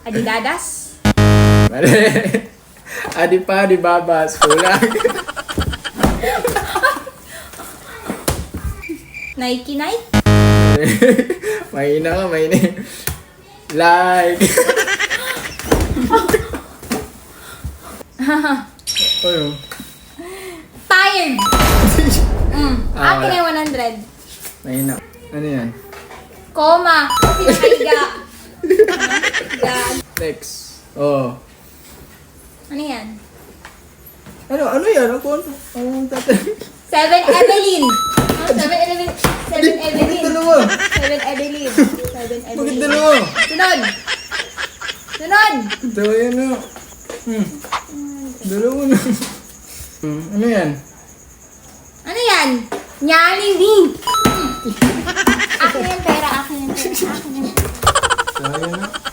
Adidadas. Mali. Adi pa, di babas. Kulang. Nike. Mahina ka, mahina. Like. Ano? Tired. Akin wala. yung 100. Mahina. Ano yan? Coma. Kasi nakahiga. Gag. Next. Oh. Ano yan? Ano yan? Ano tatanong? 7 Evelyn. 7 Evelyn. 7 Evelyn. Bakit dalawa? 7 Evelyn. 7 Bakit Evelyn. dalawa? Sunod. Sunod. Dalawa yan na. Dalawa na. Ano yan? Ano yan? Nyali din. Akin yung pera. Akin yung pera. Akin yung pera. Sayang na.